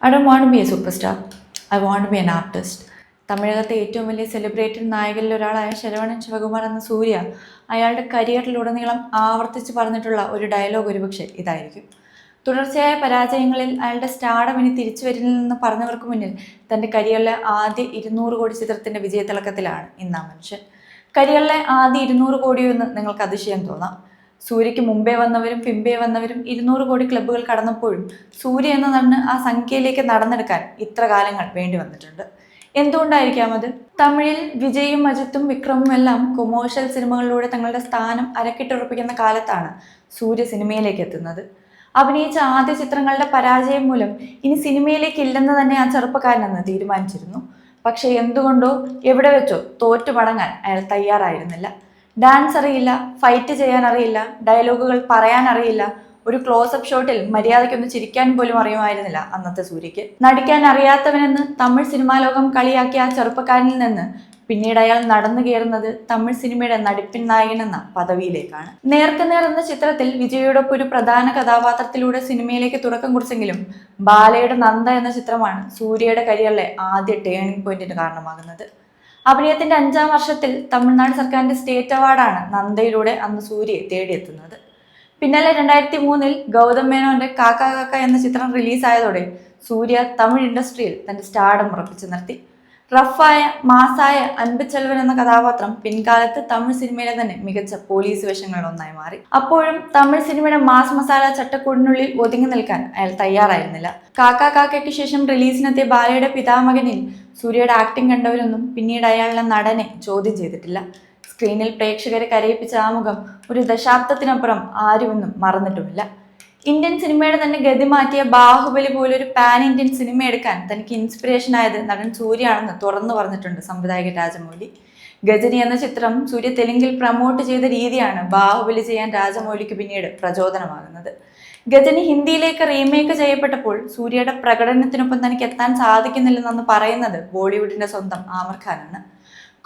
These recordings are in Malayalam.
I don't want to be a superstar. I want to be an artist. തമിഴകത്തെ ഏറ്റവും വലിയ സെലിബ്രേറ്റഡ് നായകരിൽ ഒരാളായ ശരവണൻ ശിവകുമാർ എന്ന സൂര്യ അയാളുടെ കരിയറിലുടനീളം ആവർത്തിച്ച് പറഞ്ഞിട്ടുള്ള ഒരു ഡയലോഗ് ഒരുപക്ഷെ ഇതായിരിക്കും. തുടർച്ചയായ പരാജയങ്ങളിൽ അയാളുടെ സ്റ്റാർഡം ഇനി തിരിച്ചു വരില്ലെന്ന് പറഞ്ഞവർക്ക് മുന്നിൽ തൻ്റെ കരിയറിലെ ആദ്യ 200 കോടി ചിത്രത്തിൻ്റെ വിജയത്തിളക്കത്തിലാണ് ഇന്നാ മനുഷ്യൻ. കരിയറിലെ ആദ്യ 200 കോടിയെന്ന് നിങ്ങൾക്ക് അതിശയം തോന്നാം. സൂര്യയ്ക്ക് മുമ്പേ വന്നവരും പിമ്പേ വന്നവരും 200 കോടി ക്ലബ്ബുകൾ കടന്നപ്പോഴും സൂര്യ എന്ന നടന് ആ സംഖ്യയിലേക്ക് നടന്നെടുക്കാൻ ഇത്ര കാലങ്ങൾ വേണ്ടി വന്നിട്ടുണ്ട്. എന്തുകൊണ്ടായിരിക്കാം അത്? തമിഴിൽ വിജയും അജിത്തും വിക്രമും എല്ലാം കൊമേഴ്ഷ്യൽ സിനിമകളിലൂടെ തങ്ങളുടെ സ്ഥാനം അരക്കിട്ടുറപ്പിക്കുന്ന കാലത്താണ് സൂര്യ സിനിമയിലേക്ക് എത്തുന്നത്. അഭിനയിച്ച ആദ്യ ചിത്രങ്ങളുടെ പരാജയം മൂലം ഇനി സിനിമയിലേക്ക് ഇല്ലെന്ന് തന്നെ ആ ചെറുപ്പക്കാരനെന്ന് തീരുമാനിച്ചിരുന്നു. പക്ഷെ എന്തുകൊണ്ടോ എവിടെ വെച്ചോ തോറ്റു മടങ്ങാൻ അയാൾ തയ്യാറായിരുന്നില്ല. ഡാൻസ് അറിയില്ല, ഫൈറ്റ് ചെയ്യാൻ അറിയില്ല, ഡയലോഗുകൾ പറയാൻ അറിയില്ല, ഒരു ക്ലോസപ്പ് ഷോട്ടിൽ മര്യാദയ്ക്കൊന്ന് ചിരിക്കാൻ പോലും അറിയുമായിരുന്നില്ല അന്നത്തെ സൂര്യയ്ക്ക്. നടിക്കാൻ അറിയാത്തവനെന്ന് തമിഴ് സിനിമാ ലോകം കളിയാക്കിയ ആ ചെറുപ്പക്കാരനിൽ നിന്ന് പിന്നീട് അയാൾ നടന്നു കയറുന്നത് തമിഴ് സിനിമയുടെ നടിപ്പിൻ നായകൻ എന്ന പദവിയിലേക്കാണ്. നേർക്കുനേർ എന്ന ചിത്രത്തിൽ വിജയോടൊപ്പം ഒരു പ്രധാന കഥാപാത്രത്തിലൂടെ സിനിമയിലേക്ക് തുടക്കം കുറിച്ചെങ്കിലും ബാലയുടെ നന്ദ എന്ന ചിത്രമാണ് സൂര്യയുടെ കരിയറിലെ ആദ്യ ടേണിംഗ് പോയിന്റിന് കാരണമാകുന്നത്. അഭിനയത്തിന്റെ 5ാം വർഷത്തിൽ തമിഴ്നാട് സർക്കാരിന്റെ സ്റ്റേറ്റ് അവാർഡാണ് നന്ദയിലൂടെ അന്ന് സൂര്യയെ തേടിയെത്തുന്നത്. പിന്നാലെ 2003 ഗൗതം മേനോന്റെ കാക്ക കാക്ക എന്ന ചിത്രം റിലീസായതോടെ സൂര്യ തമിഴ് ഇൻഡസ്ട്രിയിൽ തന്റെ സ്റ്റാർഡം ഉറപ്പിച്ചു നിർത്തി. റഫായ മാസായ അൻപുചെൽവൻ എന്ന കഥാപാത്രം പിൻകാലത്ത് തമിഴ് സിനിമയിലെ തന്നെ മികച്ച പോലീസ് വേഷങ്ങളിൽ ഒന്നായി മാറി. അപ്പോഴും തമിഴ് സിനിമയുടെ മാസ് മസാല ചട്ടക്കൂടിനുള്ളിൽ ഒതുങ്ങി നിൽക്കാൻ അയാൾ തയ്യാറായിരുന്നില്ല. കാക്ക കാക്കയ്ക്ക് ശേഷം റിലീസിനെത്തിയ ബാലയുടെ പിതാമകനിൽ സൂര്യയുടെ ആക്ടിംഗ് കണ്ടവരൊന്നും പിന്നീട് അയാളുടെ നടനെ ചോദ്യം ചെയ്തിട്ടില്ല. സ്ക്രീനിൽ പ്രേക്ഷകരെ കരയിപ്പിച്ച ആ മുഖം ഒരു ദശാബ്ദത്തിനപ്പുറം ആരുമൊന്നും മറന്നിട്ടുമില്ല. ഇന്ത്യൻ സിനിമയുടെ തന്നെ ഗതി മാറ്റിയ ബാഹുബലി പോലൊരു പാൻ ഇന്ത്യൻ സിനിമ എടുക്കാൻ തനിക്ക് ഇൻസ്പിറേഷൻ ആയത് നടൻ സൂര്യയാണെന്ന് തുറന്നു പറഞ്ഞിട്ടുണ്ട് സംവിധായകൻ രാജമൗലി. ഗജനി എന്ന ചിത്രം സൂര്യ തെലുങ്കിൽ പ്രമോട്ട് ചെയ്ത രീതിയാണ് ബാഹുബലി ചെയ്യാൻ രാജമൗലിക്ക് പിന്നീട് പ്രചോദനമാകുന്നത്. ഗജനി ഹിന്ദിയിലേക്ക് റീമേക്ക് ചെയ്യപ്പെട്ടപ്പോൾ സൂര്യയുടെ പ്രകടനത്തിനൊപ്പം തനിക്ക് എത്താൻ സാധിക്കുന്നില്ലെന്ന് പറയുന്നത് ബോളിവുഡിന്റെ സ്വന്തം ആമിർ ഖാനാണ്.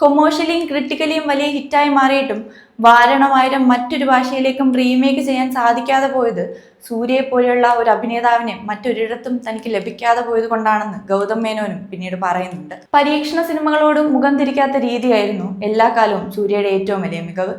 കൊമേഴ്ഷ്യലിയും ക്രിട്ടിക്കലിയും വലിയ ഹിറ്റായി മാറിയിട്ടും വാരണമായിരം മറ്റൊരു ഭാഷയിലേക്കും റീമേക്ക് ചെയ്യാൻ സാധിക്കാതെ പോയത് സൂര്യയെ പോലെയുള്ള ഒരു അഭിനേതാവിനെ മറ്റൊരിടത്തും തനിക്ക് ലഭിക്കാതെ പോയത് കൊണ്ടാണെന്ന് ഗൗതം മേനോനും പിന്നീട് പറയുന്നുണ്ട്. പരീക്ഷണ സിനിമകളോടും മുഖം തിരിക്കാത്ത രീതിയായിരുന്നു എല്ലാ കാലവും സൂര്യയുടെ ഏറ്റവും വലിയ മികവ്.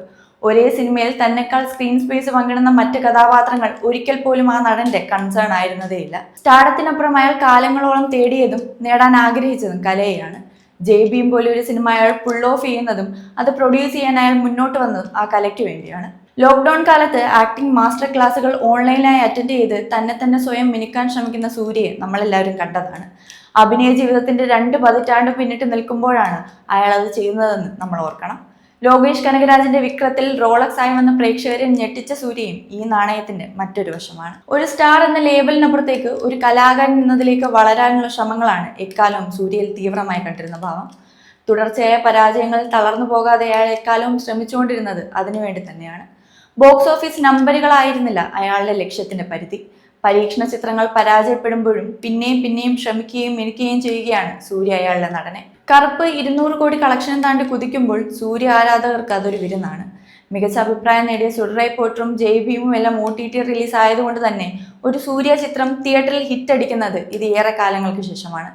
ഒരേ സിനിമയിൽ തന്നെക്കാൾ സ്ക്രീൻ സ്പേസ് പങ്കിടുന്ന മറ്റ് കഥാപാത്രങ്ങൾ ഒരിക്കൽ പോലും ആ നടന്റെ കൺസേൺ ആയിരുന്നതേയില്ല. സ്റ്റാർഡത്തിനപ്പുറം അയാൾ കാലങ്ങളോളം തേടിയതും നേടാൻ ആഗ്രഹിച്ചതും കലയെയാണ്. ജയ്ഭീം പോലെ ഒരു സിനിമ അയാൾ പുൾ ഓഫ് ചെയ്യുന്നതും അത് പ്രൊഡ്യൂസ് ചെയ്യാൻ അയാൾ മുന്നോട്ട് വന്നതും ആ കലയ്ക്ക് വേണ്ടിയാണ്. ലോക്ക്ഡൌൺ കാലത്ത് ആക്ടിംഗ് മാസ്റ്റർ ക്ലാസുകൾ ഓൺലൈനായി അറ്റൻഡ് ചെയ്ത് തന്നെ സ്വയം മിനുക്കാൻ ശ്രമിക്കുന്ന സൂര്യയെ നമ്മളെല്ലാവരും കണ്ടതാണ്. അഭിനയ ജീവിതത്തിന്റെ 2 പതിറ്റാണ്ട് പിന്നിട്ട് നിൽക്കുമ്പോഴാണ് അയാൾ അത് ചെയ്യുന്നതെന്ന് നമ്മൾ ഓർക്കണം. ലോകേഷ് കനകരാജിന്റെ വിക്രത്തിൽ റോളക്സ് ആയി വന്ന പ്രേക്ഷകരെ ഞെട്ടിച്ച സൂര്യയും ഈ നാണയത്തിന്റെ മറ്റൊരു വശമാണ്. ഒരു സ്റ്റാർ എന്ന ലേബലിനപ്പുറത്തേക്ക് ഒരു കലാകാരൻ എന്നതിലേക്ക് വളരാനുള്ള ശ്രമങ്ങളാണ് എക്കാലവും സൂര്യയിൽ തീവ്രമായി കണ്ടിരുന്ന ഭാവം. തുടർച്ചയായ പരാജയങ്ങളിൽ തളർന്നു പോകാതെ അയാൾ എക്കാലവും ശ്രമിച്ചുകൊണ്ടിരുന്നത് അതിനുവേണ്ടി തന്നെയാണ്. ബോക്സ് ഓഫീസ് നമ്പറുകളായിരുന്നില്ല അയാളുടെ ലക്ഷ്യത്തിന്റെ പരിധി. പരീക്ഷണ ചിത്രങ്ങൾ പരാജയപ്പെടുമ്പോഴും പിന്നെയും ശ്രമിക്കുകയും മിനുക്കുകയും ചെയ്യുകയാണ് സൂര്യ അയാളുടെ നടനെ. കറുപ്പ് 200 കോടി കളക്ഷൻ താണ്ടി കുതിക്കുമ്പോൾ സൂര്യ ആരാധകർക്ക് അതൊരു വിരുന്നാണ്. മികച്ച അഭിപ്രായം നേടിയ സുഡറൈ പോട്ടറും ജയ്ഭീമും എല്ലാം OTT റിലീസ് ആയതുകൊണ്ട് തന്നെ ഒരു സൂര്യ ചിത്രം തിയേറ്ററിൽ ഹിറ്റ് അടിക്കുന്നത് ഇത് ഏറെ കാലങ്ങൾക്ക് ശേഷമാണ്.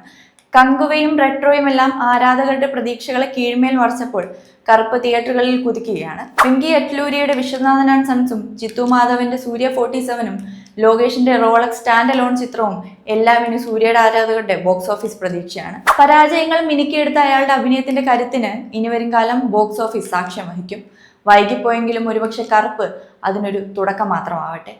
കങ്കുവയും റെട്രോയും എല്ലാം ആരാധകരുടെ പ്രതീക്ഷകളെ കീഴ്മേൽ മറിച്ചപ്പോൾ കറുപ്പ് തിയേറ്ററുകളിൽ കുതിക്കുകയാണ്. വെങ്കി അറ്റ്ലൂരിയുടെ വിശ്വനാഥൻ ആൻഡ് സൺസും ജിത്തു മാധവന്റെ സൂര്യ 47ഉം ലോകേഷിന്റെ റോളക്സ് സ്റ്റാൻഡ് അലോൺ ചിത്രവും എല്ലാം ഇനി സൂര്യയുടെ ആരാധകരുടെ ബോക്സ് ഓഫീസ് പ്രതീക്ഷയാണ്. പരാജയങ്ങൾ മിനുക്കിയെടുത്ത അയാളുടെ അഭിനയത്തിന്റെ കരുത്തിന് ഇനി വരും കാലം ബോക്സ് ഓഫീസ് സാക്ഷ്യം വഹിക്കും. വൈകിപ്പോയെങ്കിലും ഒരുപക്ഷെ കറുപ്പ് അതിനൊരു തുടക്കം മാത്രമാവട്ടെ.